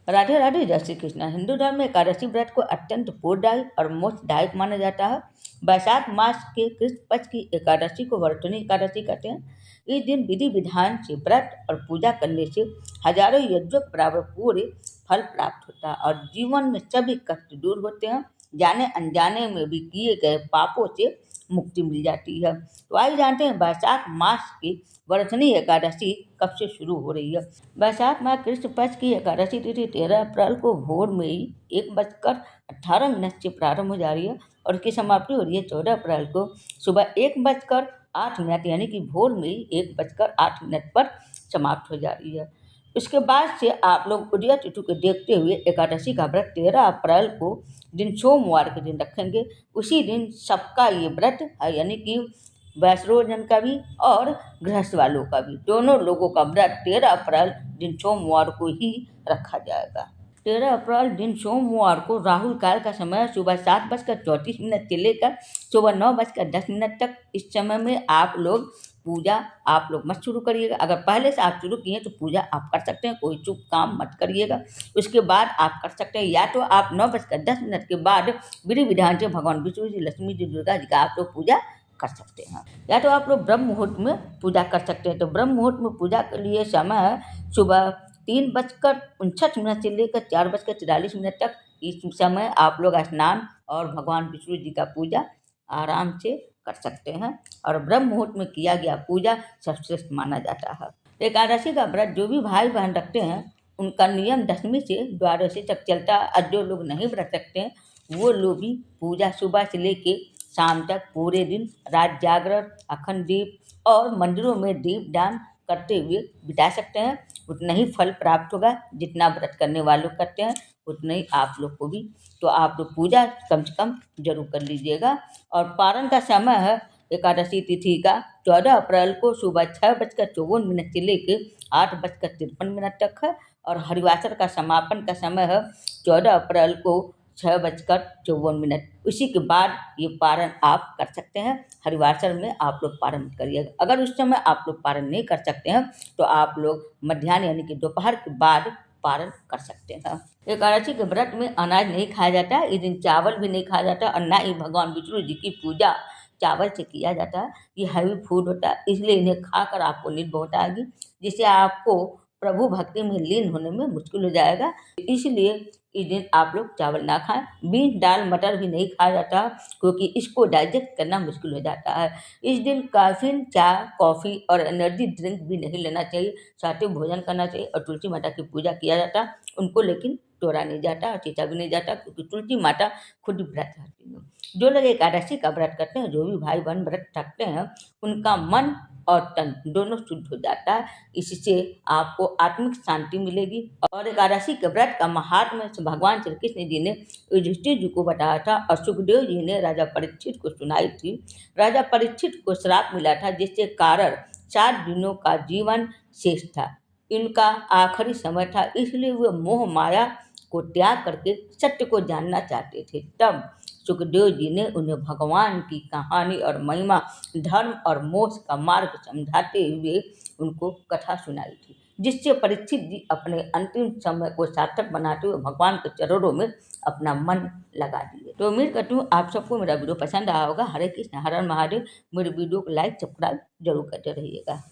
राधे राधे, जय श्री कृष्ण। हिंदू धर्म में एकादशी व्रत को अत्यंत पुण्यदायी और मोक्षदायक माना जाता है। वैशाख मास के कृष्ण पक्ष की एकादशी को वर्तनी एकादशी कहते हैं। इस दिन विधि विधान से व्रत और पूजा करने से हजारों यज्ञों के बराबर पूरे फल प्राप्त होता है और जीवन में सभी कष्ट दूर होते हैं। जाने अनजाने में भी किए गए पापों से मुक्ति मिल जाती है। तो आइए जानते हैं वैशाख मास की वर्तनी एकादशी कब से शुरू हो रही है। वैशाख माह कृष्ण पक्ष की एकादशी तिथि 13 अप्रैल को भोर में ही 1:18 से प्रारंभ हो जा रही है और इसकी समाप्ति हो रही है 14 अप्रैल को सुबह 1:08 यानी कि भोर में ही 1:08 पर समाप्त हो जा रही है। उसके बाद से आप लोग उदय तिथि को देखते हुए एकादशी का व्रत 13 अप्रैल को दिन सोमवार के दिन रखेंगे। उसी दिन सबका ये व्रत है, यानी कि वैष्णोजन का भी और गृहस्थ वालों का भी, दोनों लोगों का व्रत 13 अप्रैल दिन सोमवार को ही रखा जाएगा। 13 अप्रैल दिन सोमवार को राहुल काल का समय सुबह 7:34 से लेकर सुबह 9:10 तक। इस समय में आप लोग पूजा आप लोग मत शुरू करिएगा। अगर पहले से आप शुरू किए तो पूजा आप कर सकते हैं, कोई शुभ काम मत करिएगा। उसके बाद आप कर सकते हैं, या तो आप 9:10 के बाद विधि विधान से भगवान विष्णु जी, लक्ष्मी जी, दुर्गा जी का आप लोग पूजा कर सकते हैं, या तो आप लोग ब्रह्म मुहूर्त में पूजा कर सकते हैं। तो ब्रह्म मुहूर्त में पूजा के लिए समय सुबह 3:59 से लेकर 4:43 तक। इस समय आप लोग स्नान और भगवान विष्णु जी का पूजा आराम से कर सकते हैं और ब्रह्म मुहूर्त में किया गया पूजा सर्वश्रेष्ठ माना जाता है। एकादशी का व्रत जो भी भाई बहन रखते हैं उनका नियम 10वीं से द्वादशी तक चलता है और जो लोग नहीं व्रत रखते हैं वो लोग भी पूजा सुबह से लेके शाम तक पूरे दिन रात जागरण, अखंड दीप और मंदिरों में दीप दान करते हुए बिता सकते हैं। उतना ही फल प्राप्त होगा जितना व्रत करने वालों करते हैं, उतना ही आप लोग को भी। तो आप लोग पूजा कम से कम जरूर कर लीजिएगा। और पारण का समय है एकादशी तिथि का 14 अप्रैल को सुबह 6:54 से लेके 8:53 तक है और हरिवासर का समापन का समय है 14 अप्रैल को 6:54। उसी के बाद ये पारण आप कर सकते हैं। हरिवासर में आप लोग पारण करिएगा। अगर उस समय आप लोग पारण नहीं कर सकते हैं तो आप लोग मध्याह्न यानी कि दोपहर के बाद पारण कर सकते हैं। एकादशी के व्रत में अनाज नहीं खाया जाता है, इस दिन चावल भी नहीं खाया जाता और ना ही भगवान विष्णु जी की पूजा चावल से किया जाता है। ये हैवी फूड होता है, इसलिए इन्हें खाकर आपको नींद बहुत आएगी, जिससे आपको प्रभु भक्ति में लीन होने में मुश्किल हो जाएगा। इसलिए इस दिन आप लोग चावल ना खाएं। बीन्स, दाल, मटर भी नहीं खाया जाता क्योंकि इसको डाइजेस्ट करना मुश्किल हो जाता है। इस दिन कैफीन, चाय, कॉफ़ी और एनर्जी ड्रिंक भी नहीं लेना चाहिए। सात्विक भोजन करना चाहिए और तुलसी माता की पूजा किया जाता है। उनको लेकिन तोड़ा नहीं जाता और सींचा भी नहीं जाता क्योंकि तुलसी माता खुद व्रत रखती है। जो लोग एकादशी का व्रत करते हैं, जो भी भाई बहन व्रत रखते हैं, उनका मन और तन दोनों शुद्ध हो जाता है। इससे आपको आत्मिक शांति मिलेगी। और एकादशी के व्रत का महात्म्य भगवान श्री कृष्ण जी ने युधिष्ठिर जी को बताया था और सुखदेव जी ने राजा परीक्षित को सुनाई थी। राजा परीक्षित को श्राप मिला था जिसके कारण 7 दिनों का जीवन शेष था। इनका आखिरी समय था, इसलिए वे मोह माया को त्याग करके सत्य को जानना चाहते थे। तब सुखदेव जी ने उन्हें भगवान की कहानी और महिमा, धर्म और मोक्ष का मार्ग समझाते हुए उनको कथा सुनाई थी, जिससे परीक्षित जी अपने अंतिम समय को सार्थक बनाते हुए भगवान के चरणों में अपना मन लगा दिए। तो उम्मीद करती हूँ आप सबको मेरा वीडियो पसंद आया होगा। हरे कृष्ण, हर हर महादेव। मेरे वीडियो को लाइक सब्सक्राइब जरूर करते रहिएगा।